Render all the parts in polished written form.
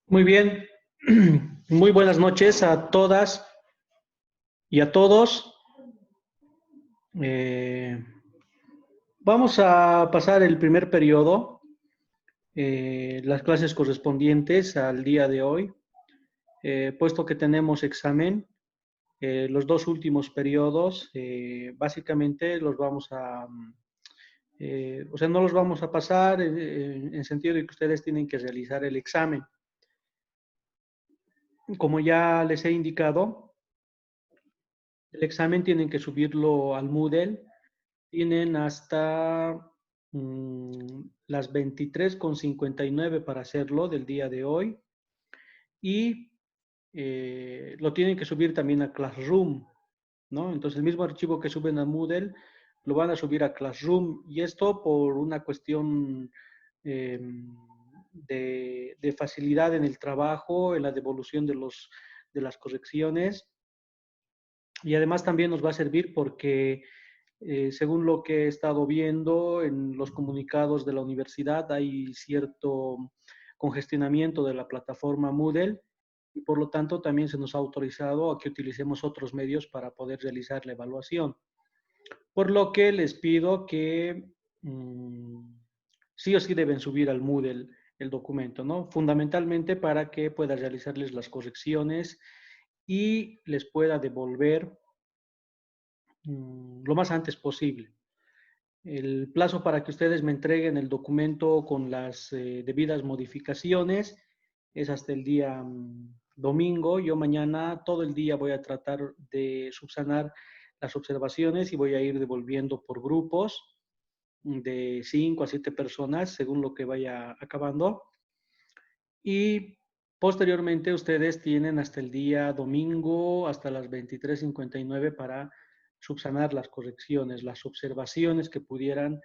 Muy bien, muy buenas noches a todas y a todos. Eh, Vamos a pasar el primer periodo, las clases correspondientes al día de hoy, puesto que tenemos examen. Los dos últimos periodos, básicamente los vamos a, o sea, no los vamos a pasar en sentido de que ustedes tienen que realizar el examen. Como ya les he indicado, el examen tienen que subirlo al Moodle. Tienen hasta las 23:59 para hacerlo del día de hoy. Y lo tienen que subir también a Classroom, ¿no? Entonces el mismo archivo que suben a Moodle lo van a subir a Classroom. Y esto por una cuestión eh, de facilidad en el trabajo, en la devolución de las correcciones. Y además también nos va a servir porque según lo que he estado viendo en los comunicados de la universidad, hay cierto congestionamiento de la plataforma Moodle y por lo tanto también se nos ha autorizado a que utilicemos otros medios para poder realizar la evaluación. Por lo que les pido que sí o sí deben subir al Moodle el documento, ¿no? Fundamentalmente para que pueda realizarles las correcciones y les pueda devolver lo más antes posible. El plazo para que ustedes me entreguen el documento con las debidas modificaciones es hasta el día domingo. Yo mañana todo el día voy a tratar de subsanar las observaciones y voy a ir devolviendo por grupos de 5 a 7 personas según lo que vaya acabando. Y posteriormente ustedes tienen hasta el día domingo, hasta las 23:59 para subsanar las correcciones, las observaciones que pudieran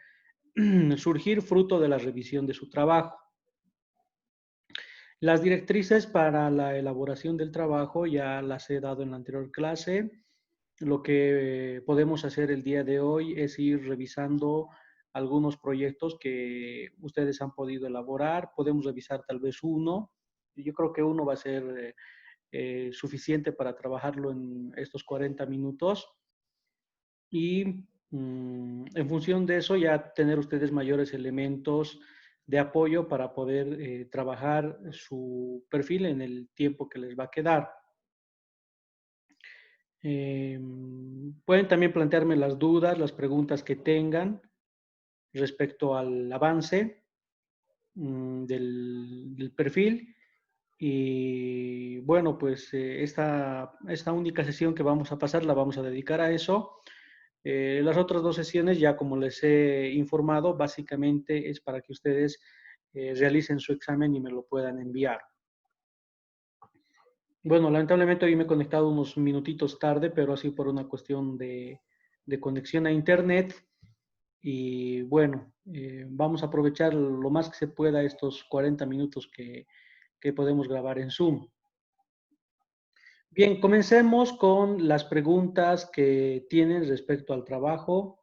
surgir fruto de la revisión de su trabajo. Las directrices para la elaboración del trabajo ya las he dado en la anterior clase. Lo que podemos hacer el día de hoy es ir revisando algunos proyectos que ustedes han podido elaborar. Podemos revisar tal vez uno. Yo creo que uno va a ser suficiente para trabajarlo en estos 40 minutos. Y en función de eso ya tener ustedes mayores elementos de apoyo para poder trabajar su perfil en el tiempo que les va a quedar. Pueden también plantearme las dudas, las preguntas que tengan respecto al avance del perfil. Y bueno, pues esta única sesión que vamos a pasar la vamos a dedicar a eso. Las otras dos sesiones, ya como les he informado, básicamente es para que ustedes realicen su examen y me lo puedan enviar. Bueno, lamentablemente hoy me he conectado unos minutitos tarde, pero así por una cuestión de conexión a internet. Y bueno, vamos a aprovechar lo más que se pueda estos 40 minutos que podemos grabar en Zoom. Bien, comencemos con las preguntas que tienen respecto al trabajo.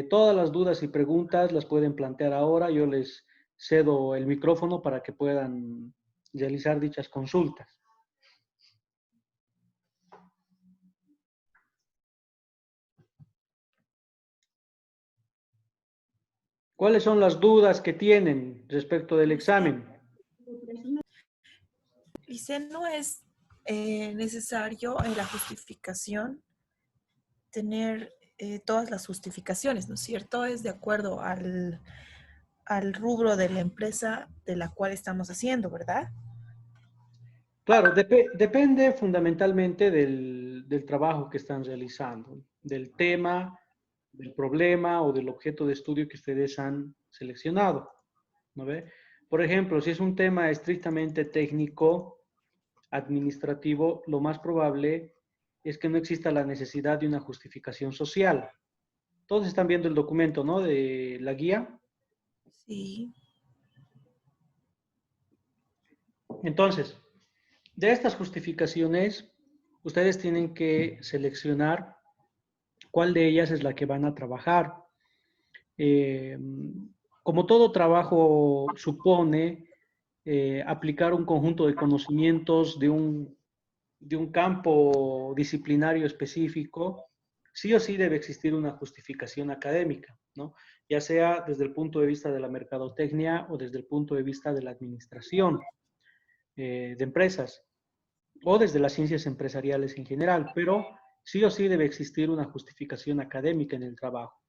Todas las dudas y preguntas las pueden plantear ahora. Yo les cedo el micrófono para que puedan realizar dichas consultas. ¿Cuáles son las dudas que tienen respecto del examen? Dice, no es necesario en la justificación tener todas las justificaciones, ¿no es cierto? Es de acuerdo al rubro de la empresa de la cual estamos haciendo, ¿verdad? Claro, depende fundamentalmente del trabajo que están realizando, del tema, del problema o del objeto de estudio que ustedes han seleccionado, ¿no ve? Por ejemplo, si es un tema estrictamente técnico, administrativo, lo más probable es que no exista la necesidad de una justificación social. Todos están viendo el documento, ¿no? De la guía. Sí. Entonces, de estas justificaciones, ustedes tienen que seleccionar cuál de ellas es la que van a trabajar. Eh, Como todo trabajo supone aplicar un conjunto de conocimientos de un campo disciplinario específico, sí o sí debe existir una justificación académica, ¿no? Ya sea desde el punto de vista de la mercadotecnia o desde el punto de vista de la administración de empresas o desde las ciencias empresariales en general, pero sí o sí debe existir una justificación académica en el trabajo.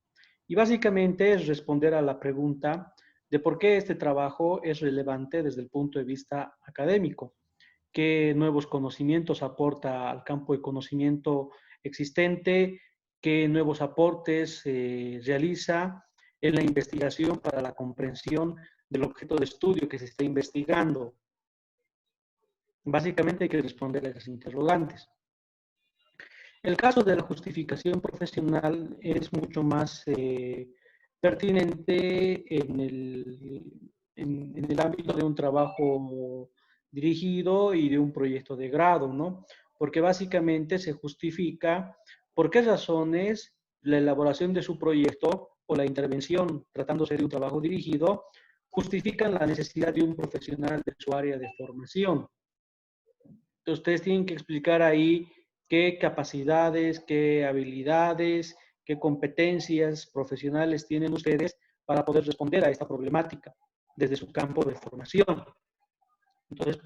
Y básicamente es responder a la pregunta de por qué este trabajo es relevante desde el punto de vista académico, qué nuevos conocimientos aporta al campo de conocimiento existente, qué nuevos aportes realiza en la investigación para la comprensión del objeto de estudio que se está investigando. Básicamente hay que responder a esas interrogantes. El caso de la justificación profesional es mucho más pertinente en el ámbito de un trabajo dirigido y de un proyecto de grado, ¿no? Porque básicamente se justifica por qué razones la elaboración de su proyecto o la intervención, tratándose de un trabajo dirigido, justifican la necesidad de un profesional de su área de formación. Entonces, ustedes tienen que explicar ahí qué capacidades, qué habilidades, qué competencias profesionales tienen ustedes para poder responder a esta problemática desde su campo de formación. Entonces,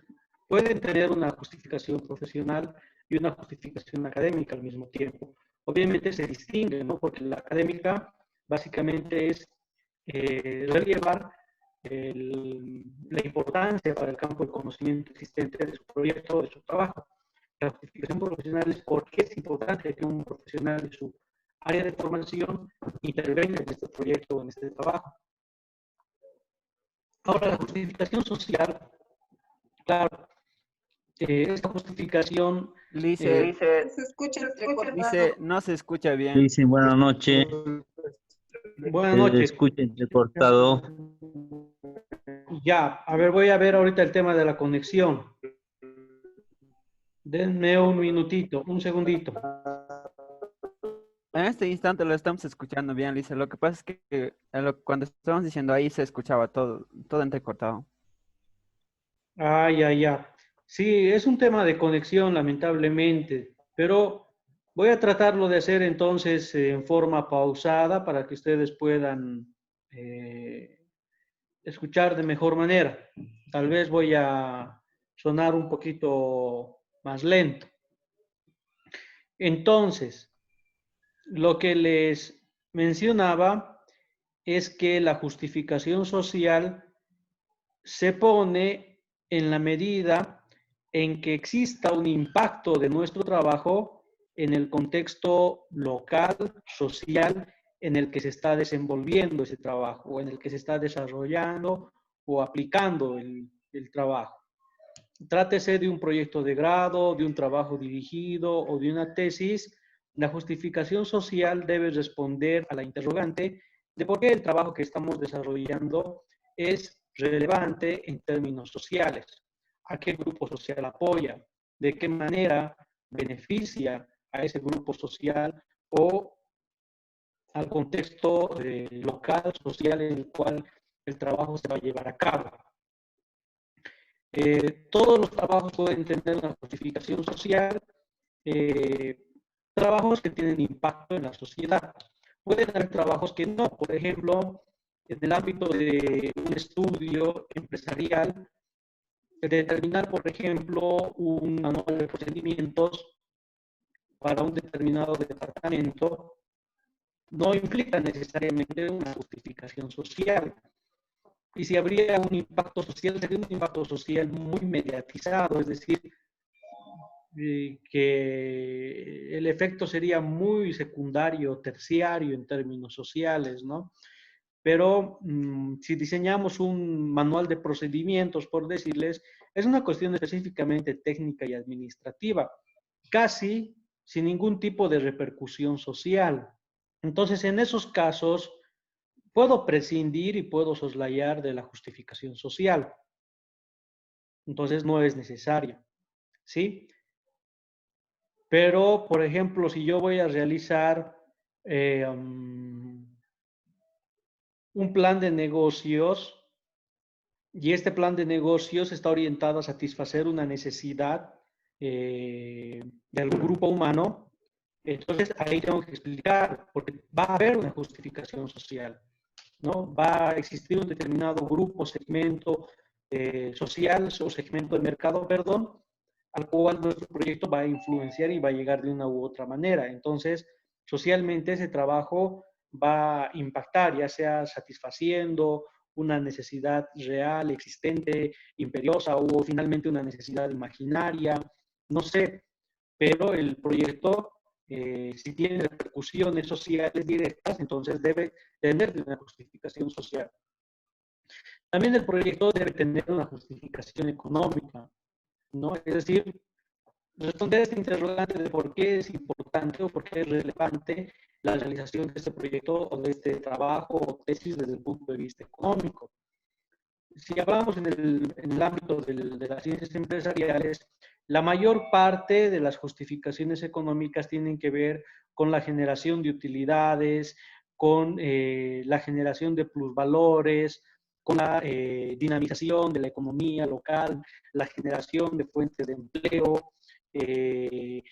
pueden tener una justificación profesional y una justificación académica al mismo tiempo. Obviamente se distingue, ¿no? Porque la académica básicamente es relevar la importancia para el campo de conocimiento existente de su proyecto, de su trabajo. La justificación profesional es por qué es importante que un profesional de su área de formación intervenga en este proyecto o en este trabajo. Ahora, la justificación social, claro, esta justificación... Lice, Se escucha entrecortado. Lice, no se escucha bien. Dicen buenas noches, Buenas se noches. escucha entrecortado. Ya, a ver, voy a ver ahorita el tema de la conexión. Denme un minutito, un segundito. En este instante lo estamos escuchando bien, Lice. Lo que pasa es que cuando estábamos diciendo ahí se escuchaba todo entrecortado. Ah, ya, ya. Sí, es un tema de conexión, lamentablemente, pero voy a tratarlo de hacer entonces en forma pausada para que ustedes puedan escuchar de mejor manera. Tal vez voy a sonar un poquito más lento. Entonces, lo que les mencionaba es que la justificación social se pone en la medida en que exista un impacto de nuestro trabajo en el contexto local, social, en el que se está desenvolviendo ese trabajo, o en el que se está desarrollando o aplicando el trabajo. Trátese de un proyecto de grado, de un trabajo dirigido o de una tesis, la justificación social debe responder a la interrogante de por qué el trabajo que estamos desarrollando es relevante en términos sociales, a qué grupo social apoya, de qué manera beneficia a ese grupo social o al contexto local, social en el cual el trabajo se va a llevar a cabo. Todos los trabajos pueden tener una justificación social, trabajos que tienen impacto en la sociedad. Pueden haber trabajos que no, por ejemplo, en el ámbito de un estudio empresarial, determinar, por ejemplo, un manual de procedimientos para un determinado departamento no implica necesariamente una justificación social. Y si habría un impacto social, sería un impacto social muy mediatizado, es decir, que el efecto sería muy secundario, terciario en términos sociales, ¿no? Pero si diseñamos un manual de procedimientos, por decirles, es una cuestión específicamente técnica y administrativa, casi sin ningún tipo de repercusión social. Entonces, en esos casos, puedo prescindir y puedo soslayar de la justificación social. Entonces, no es necesaria, ¿sí? Pero, por ejemplo, si yo voy a realizar un plan de negocios, y este plan de negocios está orientado a satisfacer una necesidad de algún grupo humano. Entonces, ahí tengo que explicar, porque va a haber una justificación social, ¿no? Va a existir un determinado grupo, segmento social o segmento de mercado, perdón, al cual nuestro proyecto va a influenciar y va a llegar de una u otra manera. Entonces, socialmente ese trabajo va a impactar, ya sea satisfaciendo una necesidad real, existente, imperiosa, o finalmente una necesidad imaginaria, no sé, pero el proyecto, si tiene repercusiones sociales directas, entonces debe tener una justificación social. También el proyecto debe tener una justificación económica, ¿no? Es decir, responder a este interrogante de por qué es importante o por qué es relevante la realización de este proyecto o de este trabajo o tesis desde el punto de vista económico. Si hablamos en el ámbito de las ciencias empresariales, la mayor parte de las justificaciones económicas tienen que ver con la generación de utilidades, con la generación de plusvalores, con la dinamización de la economía local, la generación de fuentes de empleo, eh,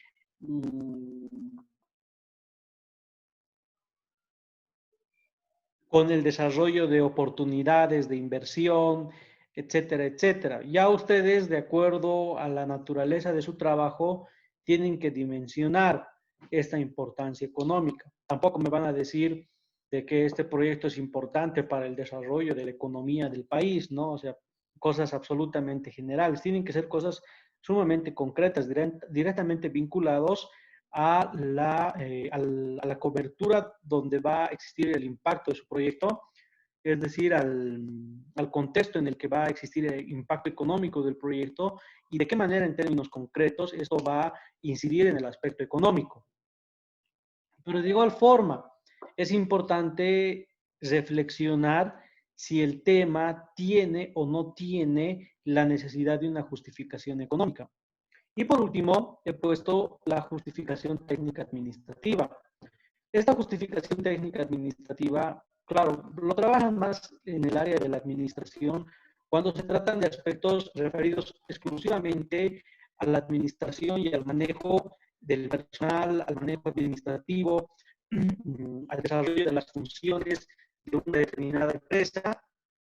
con el desarrollo de oportunidades de inversión, etcétera, etcétera. Ya ustedes, de acuerdo a la naturaleza de su trabajo, tienen que dimensionar esta importancia económica. Tampoco me van a decir de que este proyecto es importante para el desarrollo de la economía del país, ¿no? O sea, cosas absolutamente generales. Tienen que ser cosas sumamente concretas, directamente vinculados a la cobertura donde va a existir el impacto de su proyecto, es decir, al contexto en el que va a existir el impacto económico del proyecto y de qué manera en términos concretos esto va a incidir en el aspecto económico. Pero de igual forma, es importante reflexionar si el tema tiene o no tiene la necesidad de una justificación económica. Y por último, he puesto la justificación técnica administrativa. Esta justificación técnica administrativa, claro, lo trabajan más en el área de la administración cuando se tratan de aspectos referidos exclusivamente a la administración y al manejo del personal, al manejo administrativo, al desarrollo de las funciones de una determinada empresa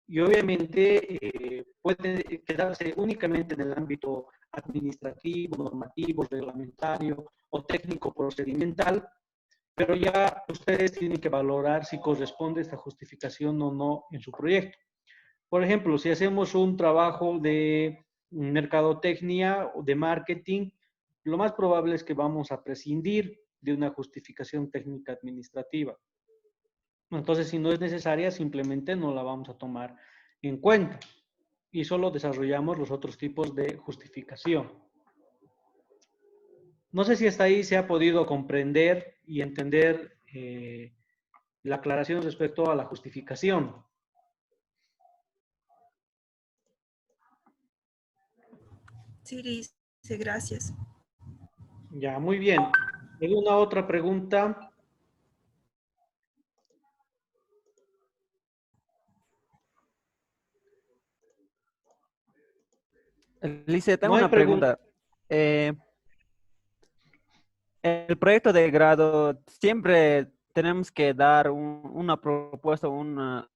y obviamente puede quedarse únicamente en el ámbito administrativo, normativo, reglamentario o técnico procedimental, pero ya ustedes tienen que valorar si corresponde esta justificación o no en su proyecto. Por ejemplo, si hacemos un trabajo de mercadotecnia o de marketing, lo más probable es que vamos a prescindir de una justificación técnica administrativa. Entonces, si no es necesaria, simplemente no la vamos a tomar en cuenta y solo desarrollamos los otros tipos de justificación. No sé si hasta ahí se ha podido comprender y entender la aclaración respecto a la justificación. Sí, dice, gracias. Ya, muy bien. ¿Alguna otra pregunta? Lice, tengo No hay una pregunta. pregunta. El proyecto de grado, siempre tenemos que dar una propuesta,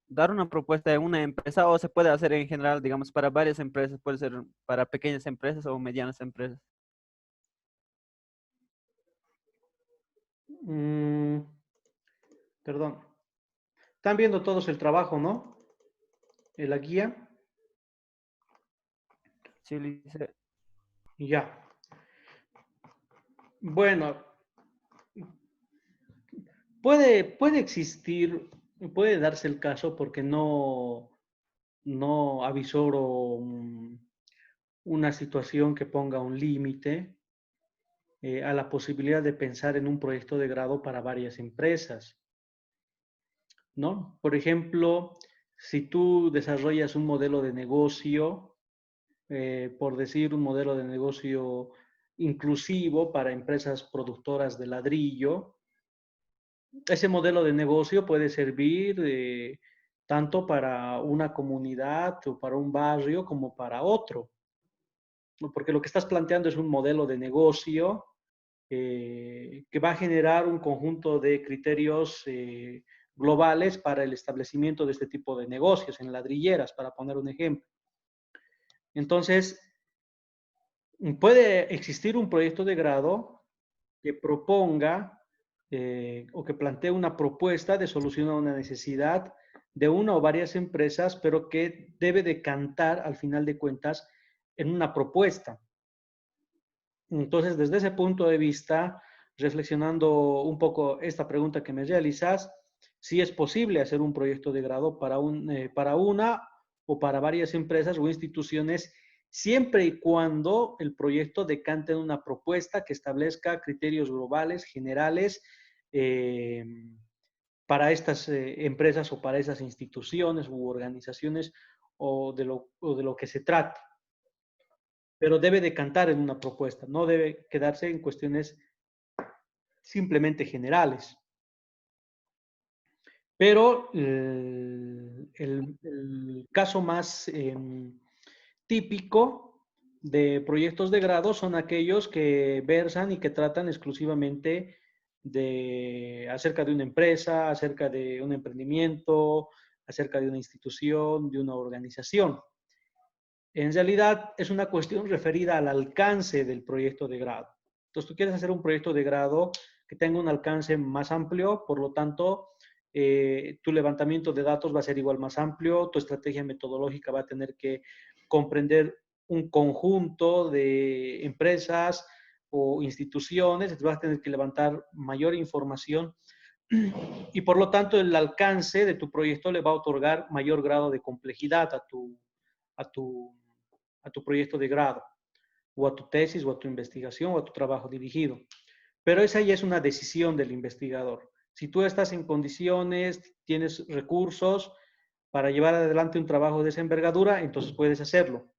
dar una propuesta de una empresa o se puede hacer en general, digamos, para varias empresas, puede ser para pequeñas empresas o medianas empresas. Perdón. Están viendo todos el trabajo, ¿no? En la guía. Sí, Lice. Ya. Bueno, puede existir, puede darse el caso porque no avisoro una situación que ponga un límite a la posibilidad de pensar en un proyecto de grado para varias empresas, ¿no? Por ejemplo, si tú desarrollas un modelo de negocio, por decir un modelo de negocio inclusivo para empresas productoras de ladrillo, ese modelo de negocio puede servir tanto para una comunidad o para un barrio como para otro. Porque lo que estás planteando es un modelo de negocio que va a generar un conjunto de criterios globales para el establecimiento de este tipo de negocios en ladrilleras, para poner un ejemplo. Entonces, puede existir un proyecto de grado que proponga o que plantee una propuesta de solución a una necesidad de una o varias empresas, pero que debe decantar al final de cuentas en una propuesta. Entonces, desde ese punto de vista, reflexionando un poco esta pregunta que me realizas, si es posible hacer un proyecto de grado para una o para varias empresas o instituciones, siempre y cuando el proyecto decante en una propuesta que establezca criterios globales, generales, eh, para estas empresas o para esas instituciones u organizaciones o de lo que se trate. Pero debe decantar en una propuesta, no debe quedarse en cuestiones simplemente generales. Pero el caso más típico de proyectos de grado son aquellos que versan y que tratan exclusivamente acerca de una empresa, acerca de un emprendimiento, acerca de una institución, de una organización. En realidad es una cuestión referida al alcance del proyecto de grado. Entonces, tú quieres hacer un proyecto de grado que tenga un alcance más amplio, por lo tanto, tu levantamiento de datos va a ser igual más amplio, tu estrategia metodológica va a tener que comprender un conjunto de empresas o instituciones, entonces vas a tener que levantar mayor información y por lo tanto el alcance de tu proyecto le va a otorgar mayor grado de complejidad a tu proyecto de grado, o a tu tesis, o a tu investigación, o a tu trabajo dirigido. Pero esa ya es una decisión del investigador. Si tú estás en condiciones, tienes recursos para llevar adelante un trabajo de esa envergadura, entonces puedes hacerlo.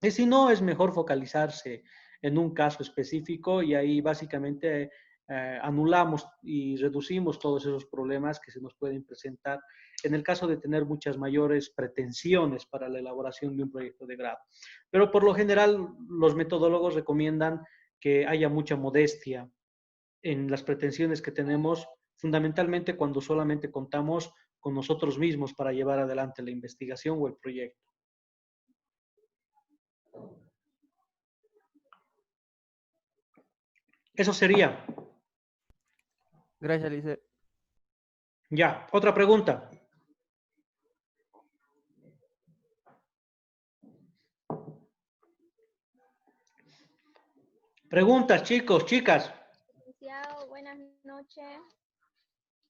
Y si no, es mejor focalizarse en un caso específico y ahí básicamente anulamos y reducimos todos esos problemas que se nos pueden presentar en el caso de tener muchas mayores pretensiones para la elaboración de un proyecto de grado. Pero por lo general, los metodólogos recomiendan que haya mucha modestia en las pretensiones que tenemos, fundamentalmente cuando solamente contamos con nosotros mismos para llevar adelante la investigación o el proyecto. Eso sería. Gracias, Lice. Ya, otra pregunta. Preguntas, chicos, chicas. Licenciado, buenas noches.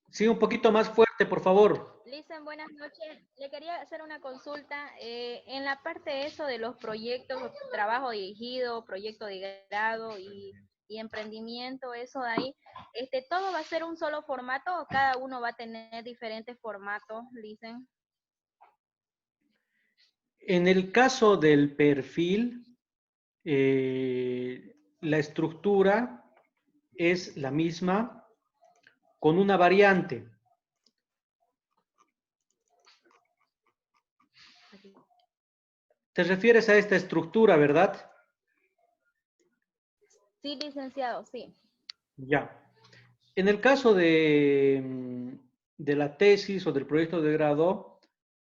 Sí, un poquito más fuerte, por favor. Licen, buenas noches. Le quería hacer una consulta. En la parte eso de los proyectos, trabajo dirigido, proyecto de grado y emprendimiento, eso de ahí, ¿todo va a ser un solo formato o cada uno va a tener diferentes formatos, Licen? En el caso del perfil, la estructura es la misma con una variante. ¿Te refieres a esta estructura, verdad? Sí, licenciado, sí. Ya. En el caso de la tesis o del proyecto de grado,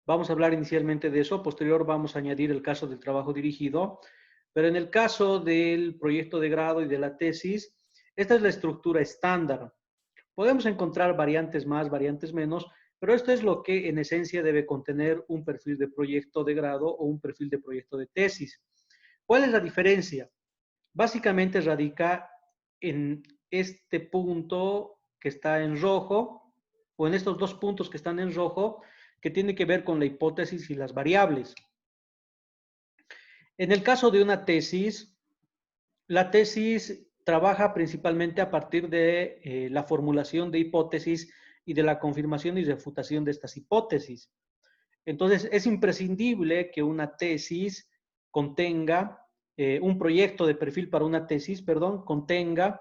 vamos a hablar inicialmente de eso, posterior vamos a añadir el caso del trabajo dirigido, pero en el caso del proyecto de grado y de la tesis, esta es la estructura estándar. Podemos encontrar variantes más, variantes menos, pero esto es lo que en esencia debe contener un perfil de proyecto de grado o un perfil de proyecto de tesis. ¿Cuál es la diferencia? Básicamente radica en este punto que está en rojo, o en estos dos puntos que están en rojo, que tiene que ver con la hipótesis y las variables. En el caso de una tesis, la tesis trabaja principalmente a partir de la formulación de hipótesis y de la confirmación y refutación de estas hipótesis. Entonces, es imprescindible que una tesis contenga, un proyecto de perfil para una tesis, perdón, contenga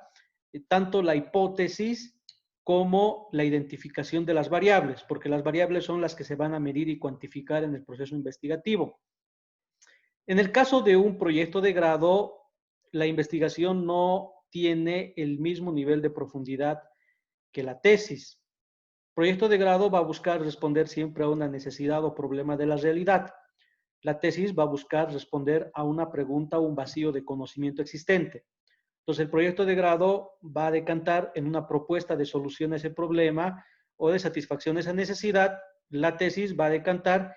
tanto la hipótesis como la identificación de las variables, porque las variables son las que se van a medir y cuantificar en el proceso investigativo. En el caso de un proyecto de grado, la investigación no tiene el mismo nivel de profundidad que la tesis. Proyecto de grado va a buscar responder siempre a una necesidad o problema de la realidad. La tesis va a buscar responder a una pregunta o un vacío de conocimiento existente. Entonces, el proyecto de grado va a decantar en una propuesta de solución a ese problema o de satisfacción a esa necesidad. La tesis va a decantar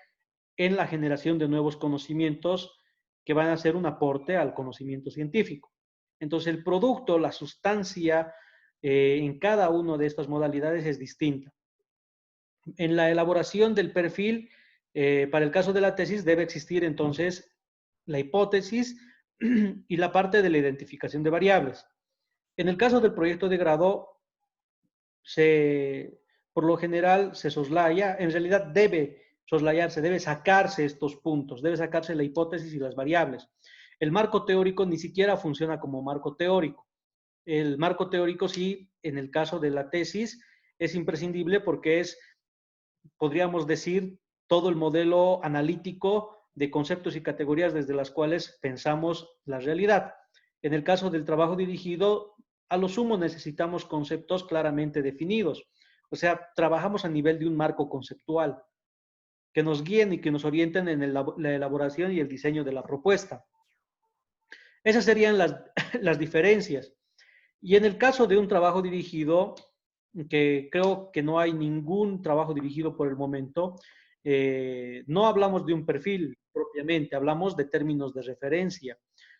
en la generación de nuevos conocimientos que van a ser un aporte al conocimiento científico. Entonces, el producto, la sustancia en cada una de estas modalidades es distinta. En la elaboración del perfil, para el caso de la tesis, debe existir entonces la hipótesis y la parte de la identificación de variables. En el caso del proyecto de grado, por lo general se soslaya, en realidad debe soslayarse, debe sacarse estos puntos, debe sacarse la hipótesis y las variables. El marco teórico ni siquiera funciona como marco teórico. El marco teórico sí, en el caso de la tesis, es imprescindible porque es, podríamos decir, todo el modelo analítico de conceptos y categorías desde las cuales pensamos la realidad. En el caso del trabajo dirigido, a lo sumo necesitamos conceptos claramente definidos. O sea, trabajamos a nivel de un marco conceptual que nos guíen y que nos orienten en la elaboración y el diseño de la propuesta. Esas serían las diferencias. Y en el caso de un trabajo dirigido, que creo que no hay ningún trabajo dirigido por el momento, no hablamos de un perfil propiamente, hablamos de términos de referencia.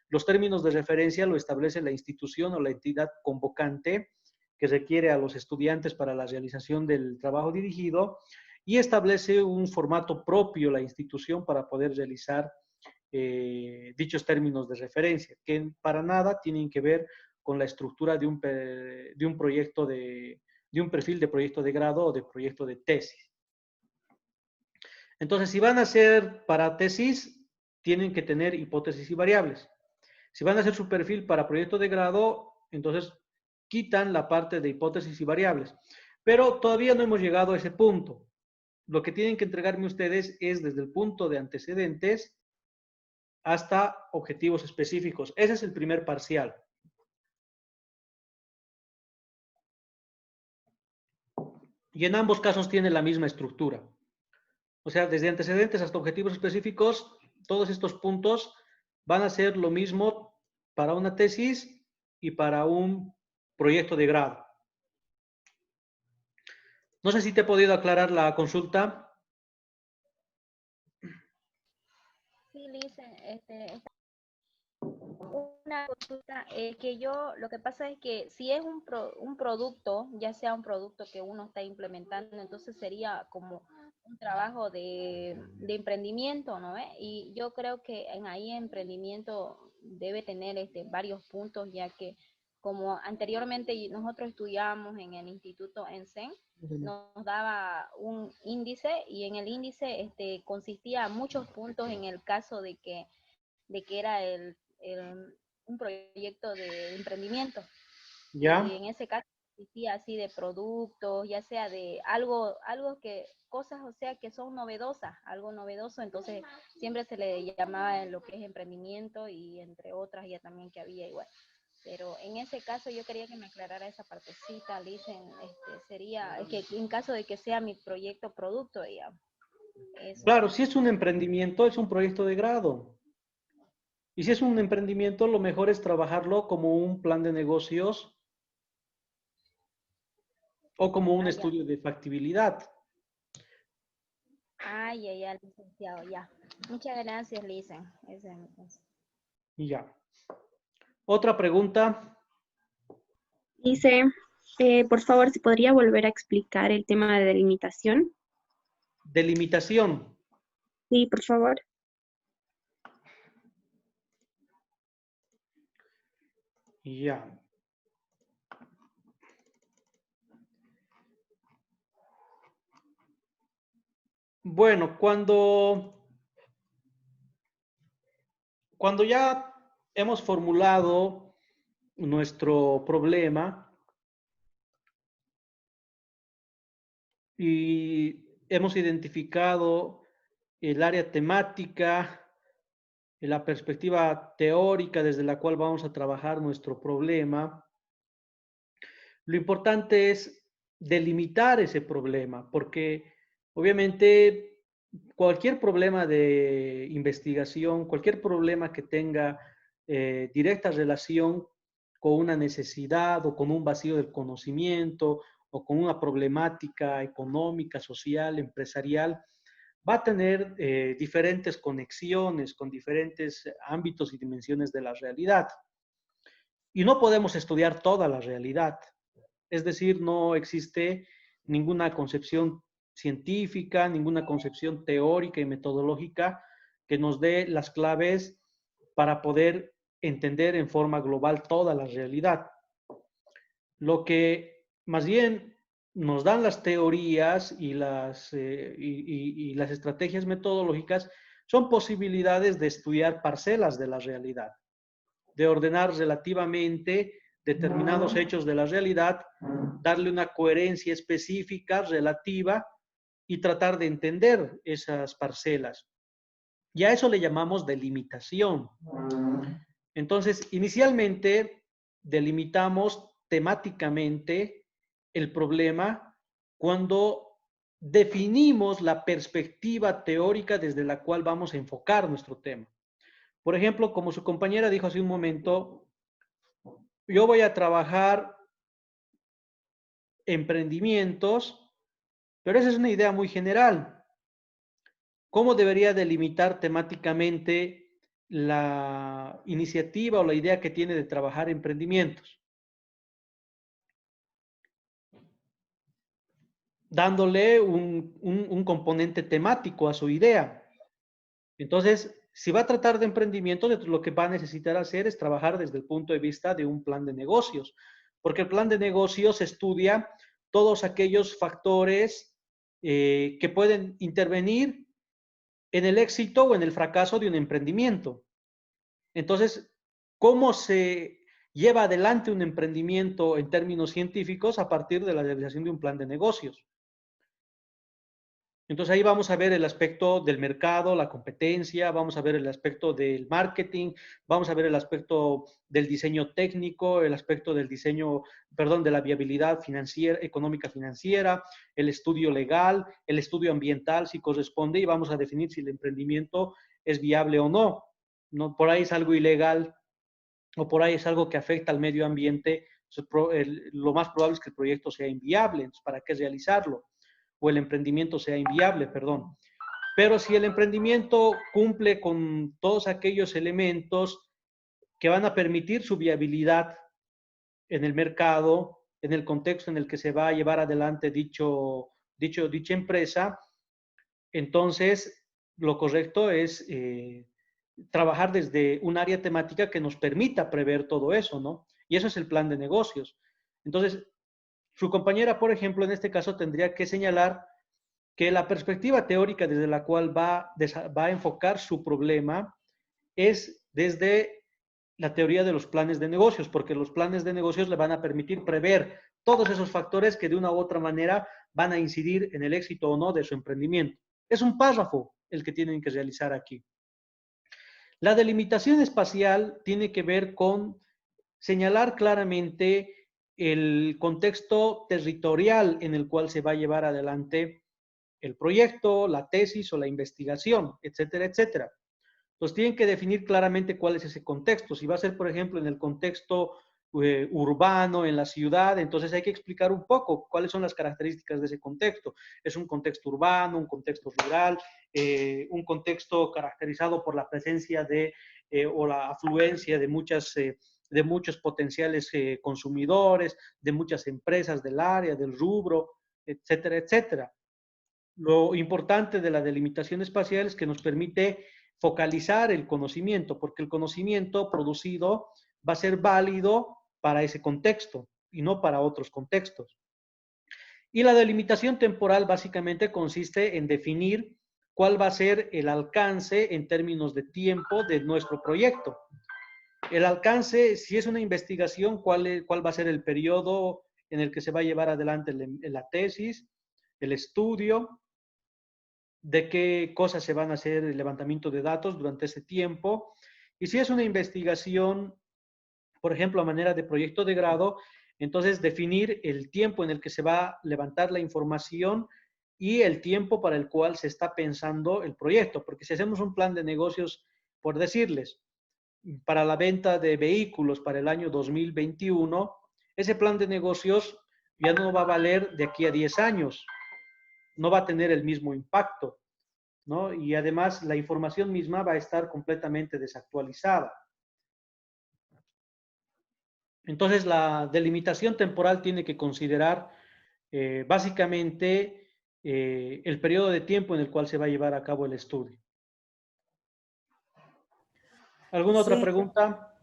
Los términos de referencia lo establece la institución o la entidad convocante que requiere a los estudiantes para la realización del trabajo dirigido y establece un formato propio la institución para poder realizar dichos términos de referencia, que para nada tienen que ver con la estructura de un proyecto de un perfil de proyecto de grado o de proyecto de tesis. Entonces, si van a hacer para tesis, tienen que tener hipótesis y variables. Si van a hacer su perfil para proyecto de grado, entonces quitan la parte de hipótesis y variables. Pero todavía no hemos llegado a ese punto. Lo que tienen que entregarme ustedes es desde el punto de antecedentes hasta objetivos específicos. Ese es el primer parcial. Y en ambos casos tiene la misma estructura. O sea, desde antecedentes hasta objetivos específicos, todos estos puntos van a ser lo mismo para una tesis y para un proyecto de grado. No sé si te he podido aclarar la consulta. Sí, Liz, una consulta, que yo, lo que pasa es que si es un producto, ya sea un producto que uno está implementando, entonces sería como un trabajo de emprendimiento, ¿no? Y yo creo que en ahí emprendimiento debe tener varios puntos, ya que como anteriormente nosotros estudiábamos en el Instituto ENSEN, nos daba un índice y en el índice consistía muchos puntos en el caso de que era un proyecto de emprendimiento. ¿Ya? Y en ese caso existía así de productos, ya sea de algo que, cosas, o sea, que son novedosas, algo novedoso, entonces siempre se le llamaba lo que es emprendimiento y entre otras ya también que había igual. Pero en ese caso yo quería que me aclarara esa partecita, dicen, sería, es que en caso de que sea mi proyecto producto, digamos. Eso. Claro, si es un emprendimiento, es un proyecto de grado. Y si es un emprendimiento, lo mejor es trabajarlo como un plan de negocios o como un Ah, ya. estudio de factibilidad. Ah, ya, licenciado, ya. Muchas gracias, Lisa. Y ya. Otra pregunta. Dice, por favor, ¿se podría volver a explicar el tema de delimitación? Delimitación. Sí, por favor. Ya. Bueno, cuando ya hemos formulado nuestro problema, y hemos identificado el área temática, la perspectiva teórica desde la cual vamos a trabajar nuestro problema. Lo importante es delimitar ese problema, porque obviamente cualquier problema de investigación, cualquier problema que tenga directa relación con una necesidad o con un vacío del conocimiento o con una problemática económica, social, empresarial, va a tener diferentes conexiones con diferentes ámbitos y dimensiones de la realidad. Y no podemos estudiar toda la realidad. Es decir, no existe ninguna concepción científica, ninguna concepción teórica y metodológica que nos dé las claves para poder entender en forma global toda la realidad. Lo que más bien nos dan las teorías y las estrategias metodológicas son posibilidades de estudiar parcelas de la realidad, de ordenar relativamente determinados hechos de la realidad, darle una coherencia específica, relativa, y tratar de entender esas parcelas. Y a eso le llamamos delimitación. Entonces, inicialmente delimitamos temáticamente el problema cuando definimos la perspectiva teórica desde la cual vamos a enfocar nuestro tema. Por ejemplo, como su compañera dijo hace un momento, yo voy a trabajar emprendimientos, pero esa es una idea muy general. ¿Cómo debería delimitar temáticamente la iniciativa o la idea que tiene de trabajar emprendimientos? Dándole un componente temático a su idea. Entonces, si va a tratar de emprendimiento, lo que va a necesitar hacer es trabajar desde el punto de vista de un plan de negocios, porque el plan de negocios estudia todos aquellos factores que pueden intervenir en el éxito o en el fracaso de un emprendimiento. Entonces, ¿cómo se lleva adelante un emprendimiento en términos científicos a partir de la realización de un plan de negocios? Entonces ahí vamos a ver el aspecto del mercado, la competencia, vamos a ver el aspecto del marketing, vamos a ver el aspecto del diseño técnico, el aspecto del diseño, perdón, de la viabilidad financiera, económica financiera, el estudio legal, el estudio ambiental si corresponde, y vamos a definir si el emprendimiento es viable o no. No, por ahí es algo ilegal o por ahí es algo que afecta al medio ambiente, lo más probable es que el proyecto sea inviable. Entonces, ¿para qué realizarlo? O el emprendimiento sea inviable, perdón. Pero si el emprendimiento cumple con todos aquellos elementos que van a permitir su viabilidad en el mercado, en el contexto en el que se va a llevar adelante dicha empresa, entonces lo correcto es trabajar desde un área temática que nos permita prever todo eso, ¿no? Y eso es el plan de negocios. Entonces, su compañera, por ejemplo, en este caso tendría que señalar que la perspectiva teórica desde la cual va a enfocar su problema es desde la teoría de los planes de negocios, porque los planes de negocios le van a permitir prever todos esos factores que de una u otra manera van a incidir en el éxito o no de su emprendimiento. Es un párrafo el que tienen que realizar aquí. La delimitación espacial tiene que ver con señalar claramente el contexto territorial en el cual se va a llevar adelante el proyecto, la tesis o la investigación, etcétera, etcétera. Entonces tienen que definir claramente cuál es ese contexto. Si va a ser, por ejemplo, en el contexto urbano, en la ciudad, entonces hay que explicar un poco cuáles son las características de ese contexto. Es un contexto urbano, un contexto rural, un contexto caracterizado por la presencia o la afluencia de muchos potenciales consumidores, de muchas empresas del área, del rubro, etcétera, etcétera. Lo importante de la delimitación espacial es que nos permite focalizar el conocimiento, porque el conocimiento producido va a ser válido para ese contexto y no para otros contextos. Y la delimitación temporal básicamente consiste en definir cuál va a ser el alcance en términos de tiempo de nuestro proyecto. El alcance, si es una investigación, cuál va a ser el periodo en el que se va a llevar adelante la tesis, el estudio, de qué cosas se van a hacer, el levantamiento de datos durante ese tiempo. Y si es una investigación, por ejemplo, a manera de proyecto de grado, entonces definir el tiempo en el que se va a levantar la información y el tiempo para el cual se está pensando el proyecto. Porque si hacemos un plan de negocios, por decirles, para la venta de vehículos para el año 2021, ese plan de negocios ya no va a valer de aquí a 10 años, no va a tener el mismo impacto, ¿no? Y además la información misma va a estar completamente desactualizada. Entonces la delimitación temporal tiene que considerar básicamente el periodo de tiempo en el cual se va a llevar a cabo el estudio. ¿Alguna otra Sí, pregunta?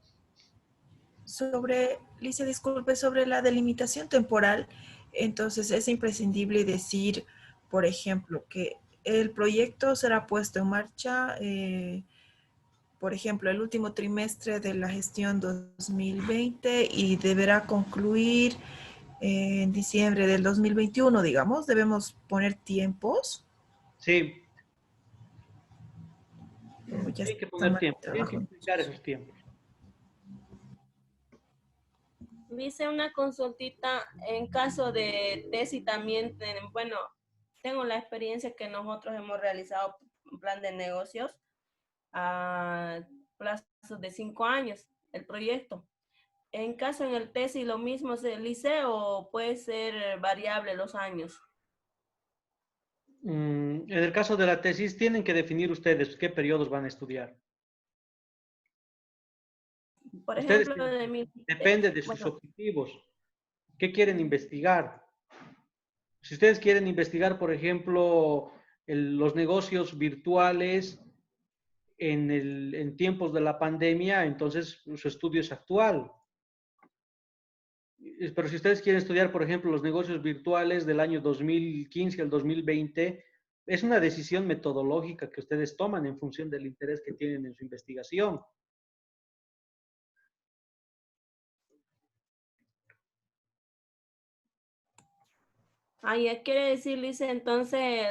Licia, disculpe, sobre la delimitación temporal, entonces es imprescindible decir, por ejemplo, que el proyecto será puesto en marcha, por ejemplo, el último trimestre de la gestión 2020 y deberá concluir en diciembre del 2021, digamos. Debemos poner tiempos. Sí, Ya hay que está poner mal el tiempo, hay que trabajo. explicar esos tiempos. Dice una consultita en caso de tesis también, bueno, tengo la experiencia que nosotros hemos realizado un plan de negocios a plazo de 5 años, el proyecto. En caso en el tesis lo mismo se dice o puede ser variable los años. En el caso de la tesis, tienen que definir ustedes qué periodos van a estudiar. Por Ustedes ejemplo, de mi, depende de sus bueno, objetivos. ¿Qué quieren investigar? Si ustedes quieren investigar, por ejemplo, los negocios virtuales en tiempos de la pandemia, entonces su estudio es actual. Pero si ustedes quieren estudiar, por ejemplo, los negocios virtuales del año 2015 al 2020, es una decisión metodológica que ustedes toman en función del interés que tienen en su investigación. ahí quiere decir, Lice, entonces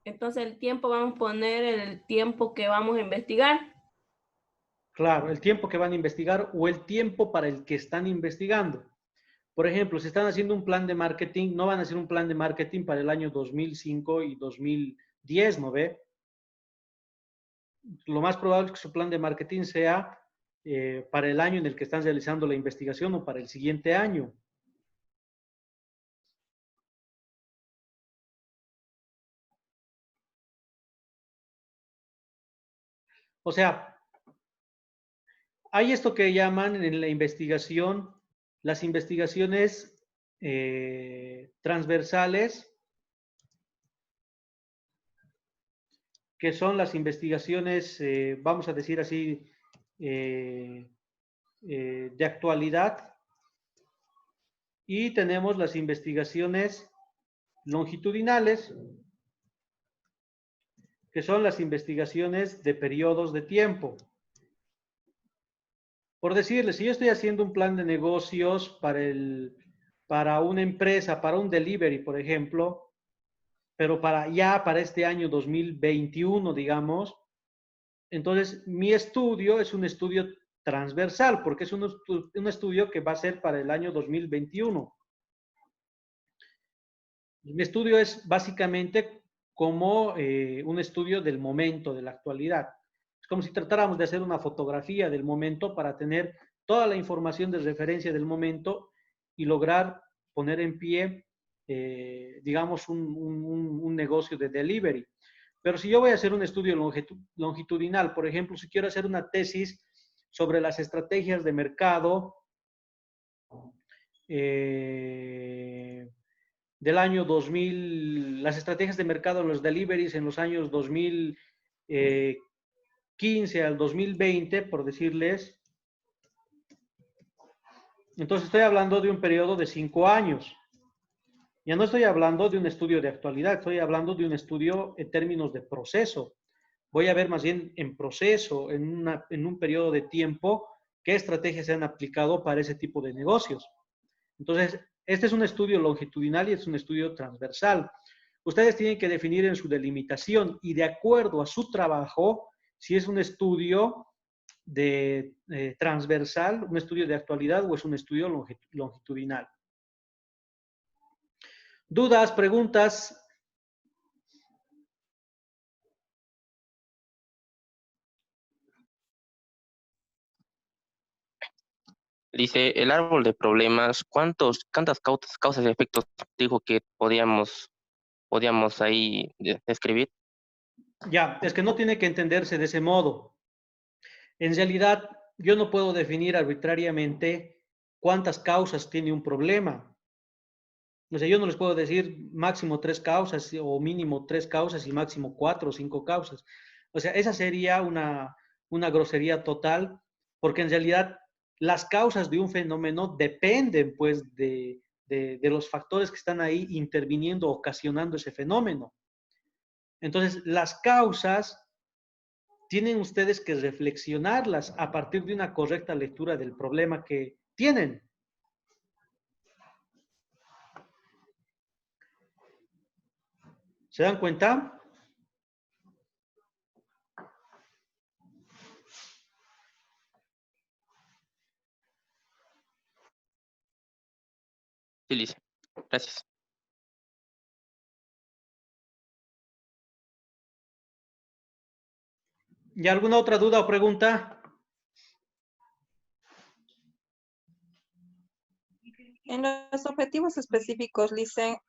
entonces el tiempo, vamos a poner el tiempo que vamos a investigar. Claro, el tiempo que van a investigar o el tiempo para el que están investigando. Por ejemplo, si están haciendo un plan de marketing, no van a hacer un plan de marketing para el año 2005 y 2010, ¿no ve? Lo más probable es que su plan de marketing sea para el año en el que están realizando la investigación o para el siguiente año. O sea, hay esto que llaman en la investigación, las investigaciones transversales, que son las investigaciones, vamos a decir así, de actualidad, y tenemos las investigaciones longitudinales, que son las investigaciones de periodos de tiempo. Por decirles, si yo estoy haciendo un plan de negocios para una empresa, para un delivery, por ejemplo, pero para este año 2021, digamos, entonces mi estudio es un estudio transversal, porque es un estudio que va a ser para el año 2021. Mi estudio es básicamente como un estudio del momento, de la actualidad. Es como si tratáramos de hacer una fotografía del momento para tener toda la información de referencia del momento y lograr poner en pie, digamos, un negocio de delivery. Pero si yo voy a hacer un estudio longitudinal, por ejemplo, si quiero hacer una tesis sobre las estrategias de mercado, del año 2000, las estrategias de mercado, los deliveries en los años 2015 al 2020, por decirles. Entonces estoy hablando de un periodo de 5 años. Ya no estoy hablando de un estudio de actualidad, estoy hablando de un estudio en términos de proceso. Voy a ver más bien en proceso, en un periodo de tiempo, qué estrategias se han aplicado para ese tipo de negocios. Entonces, Este es un estudio longitudinal y es un estudio transversal. Ustedes tienen que definir en su delimitación y de acuerdo a su trabajo, si es un estudio de transversal, un estudio de actualidad o es un estudio longitudinal. ¿Dudas, preguntas? Dice, el árbol de problemas, ¿cuántas causas y efectos dijo que podíamos ahí describir? Ya, es que no tiene que entenderse de ese modo. En realidad, yo no puedo definir arbitrariamente cuántas causas tiene un problema. O sea, yo no les puedo decir máximo 3 causas o mínimo 3 causas y máximo 4 o 5 causas. O sea, esa sería una grosería total, porque en realidad las causas de un fenómeno dependen pues de los factores que están ahí interviniendo, ocasionando ese fenómeno. Entonces, las causas tienen ustedes que reflexionarlas a partir de una correcta lectura del problema que tienen. ¿Se dan cuenta? Sí, Lice. Gracias. ¿Y alguna otra duda o pregunta? En los objetivos específicos, Lice,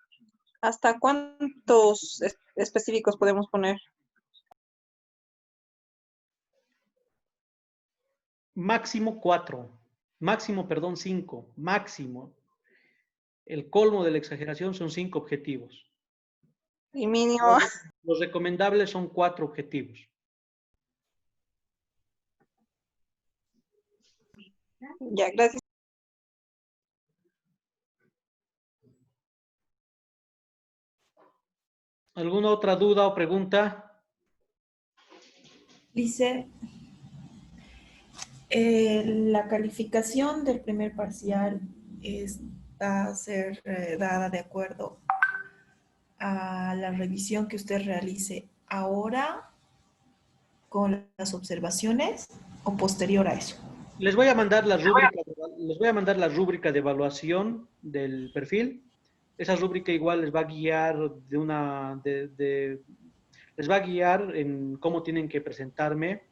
¿hasta cuántos específicos podemos poner? Máximo 4. Máximo, perdón, 5. Máximo. El colmo de la exageración son 5 objetivos. Y mínimo. Los recomendables son 4 objetivos. Ya, gracias. ¿Alguna otra duda o pregunta? Dice, la calificación del primer parcial va a ser dada de acuerdo a la revisión que usted realice ahora con las observaciones o posterior a eso. Les voy a mandar la rúbrica de evaluación del perfil. Esa rúbrica igual les va a guiar les va a guiar en cómo tienen que presentarme,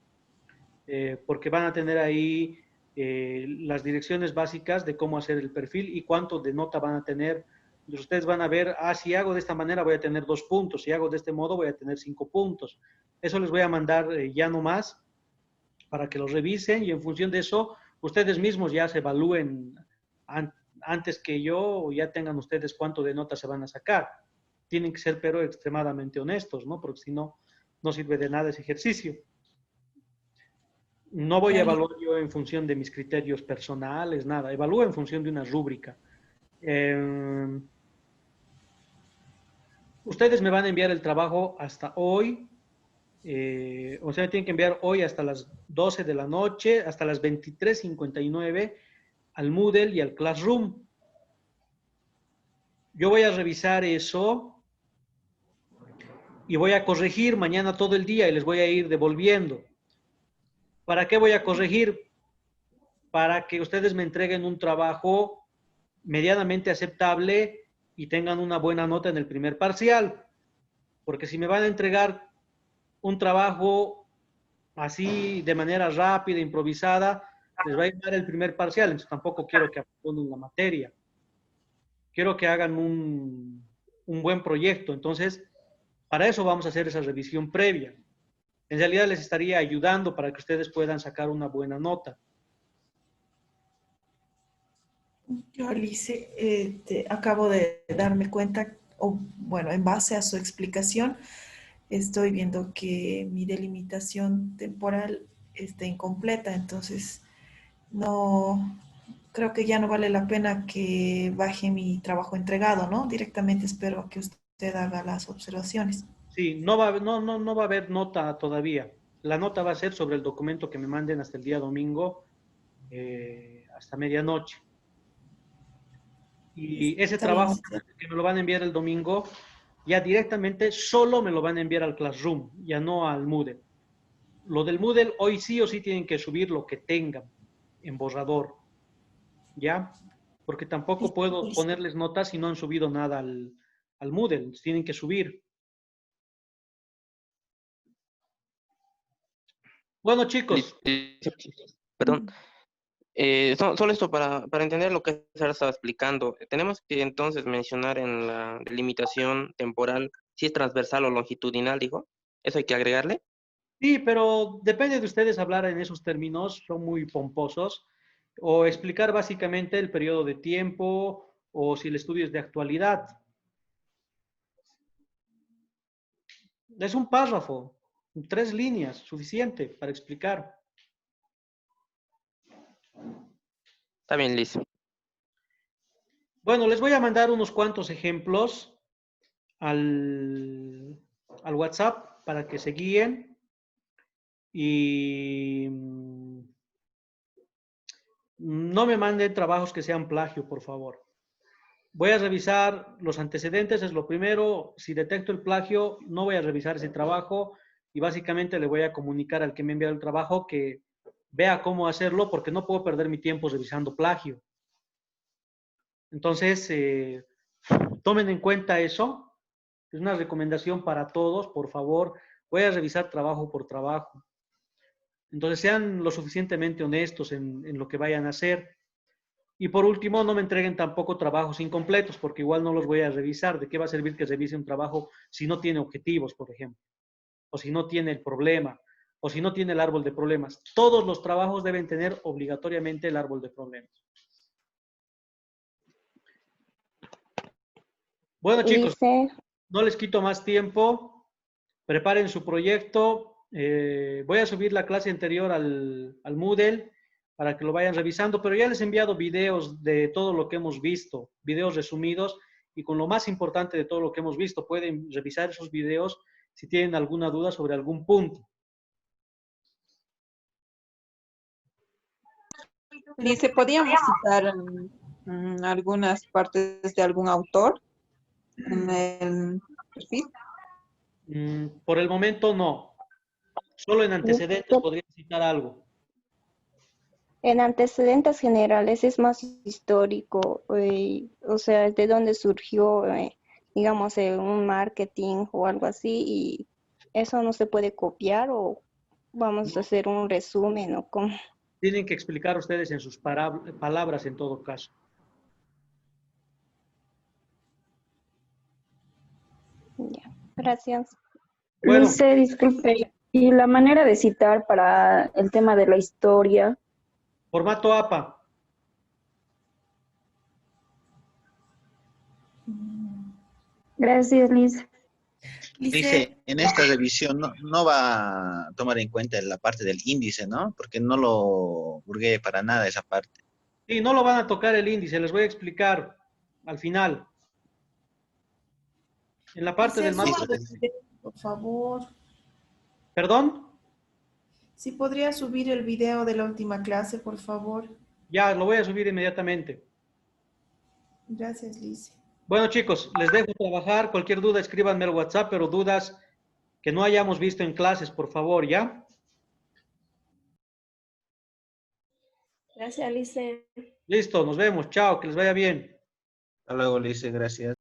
porque van a tener ahí las direcciones básicas de cómo hacer el perfil y cuánto de nota van a tener. Entonces ustedes van a ver, si hago de esta manera voy a tener 2 puntos, si hago de este modo voy a tener 5 puntos. Eso les voy a mandar ya nomás para que los revisen y en función de eso ustedes mismos ya se evalúen antes que yo o ya tengan ustedes cuánto de nota se van a sacar. Tienen que ser pero extremadamente honestos, ¿no? Porque si no, no sirve de nada ese ejercicio. No voy a evaluar yo en función de mis criterios personales, nada. Evalúo en función de una rúbrica. Ustedes me van a enviar el trabajo hasta hoy. O sea, me tienen que enviar hoy hasta las 12 de la noche, hasta las 23:59 al Moodle y al Classroom. Yo voy a revisar eso y voy a corregir mañana todo el día y les voy a ir devolviendo. ¿Para qué voy a corregir? Para que ustedes me entreguen un trabajo medianamente aceptable y tengan una buena nota en el primer parcial. Porque si me van a entregar un trabajo así de manera rápida, improvisada, les va a ir mal el primer parcial, entonces tampoco quiero que abandonen la materia. Quiero que hagan un buen proyecto, entonces para eso vamos a hacer esa revisión previa. En realidad les estaría ayudando para que ustedes puedan sacar una buena nota. Yo, Alice, acabo de darme cuenta, o bueno, en base a su explicación, estoy viendo que mi delimitación temporal está incompleta, entonces no, creo que ya no vale la pena que baje mi trabajo entregado, ¿no? Directamente espero a que usted haga las observaciones. Sí, no va a haber nota todavía. La nota va a ser sobre el documento que me manden hasta el día domingo, hasta medianoche. Y ese Está bien, trabajo licenciado. que me lo van a enviar el domingo, ya directamente solo me lo van a enviar al Classroom, ya no al Moodle. Lo del Moodle, hoy sí o sí tienen que subir lo que tengan en borrador, ¿ya? Porque tampoco Listo, puedo listo. ponerles notas si no han subido nada al Moodle, tienen que subir. Bueno, chicos, Perdón. Solo esto para entender lo que Sara estaba explicando. Tenemos que entonces mencionar en la delimitación temporal si es transversal o longitudinal, dijo. ¿Eso hay que agregarle? sí, pero depende de ustedes hablar en esos términos, son muy pomposos, o explicar básicamente el periodo de tiempo, o si el estudio es de actualidad. Es un párrafo, 3 líneas, suficiente para explicar. Está bien, Liz. Bueno, les voy a mandar unos cuantos ejemplos al WhatsApp para que se guíen y no me manden trabajos que sean plagio, por favor. Voy a revisar los antecedentes, es lo primero. Si detecto el plagio, no voy a revisar ese trabajo y básicamente le voy a comunicar al que me envía el trabajo que vea cómo hacerlo porque no puedo perder mi tiempo revisando plagio. Entonces, tomen en cuenta eso. Es una recomendación para todos, por favor. Voy a revisar trabajo por trabajo. Entonces, sean lo suficientemente honestos en lo que vayan a hacer. Y por último, no me entreguen tampoco trabajos incompletos, porque igual no los voy a revisar. ¿De qué va a servir que revise un trabajo si no tiene objetivos, por ejemplo? O si no tiene el problema, o si no tiene el árbol de problemas. Todos los trabajos deben tener obligatoriamente el árbol de problemas. Bueno, chicos, Lice, no les quito más tiempo. Preparen su proyecto. Voy a subir la clase anterior al Moodle para que lo vayan revisando, pero ya les he enviado videos de todo lo que hemos visto, videos resumidos y con lo más importante de todo lo que hemos visto. Pueden revisar esos videos si tienen alguna duda sobre algún punto. Dice, ¿podríamos citar algunas partes de algún autor en el perfil? Por el momento no. Solo en antecedentes podría citar algo. en antecedentes generales es más histórico, o sea, de dónde surgió, digamos, un marketing o algo así, y eso no se puede copiar o vamos a hacer un resumen o cómo. Tienen que explicar ustedes en sus palabras en todo caso. Ya, gracias. Bueno, Lice, disculpe, ¿y la manera de citar para el tema de la historia? formato APA. Gracias, Liz. Dice, en esta revisión no va a tomar en cuenta la parte del índice, ¿no? Porque no lo burgué para nada esa parte. Sí, no lo van a tocar el índice, les voy a explicar al final. En la parte del Licenciado, máster. suba el video, por favor. ¿Perdón? ¿Sí podría subir el video de la última clase, por favor? Ya, lo voy a subir inmediatamente. Gracias, Lice. Bueno, chicos, les dejo trabajar. Cualquier duda, escríbanme al WhatsApp, pero dudas que no hayamos visto en clases, por favor, ¿ya? Gracias, Lice. Listo, nos vemos. Chao, que les vaya bien. Hasta luego, Lice, gracias.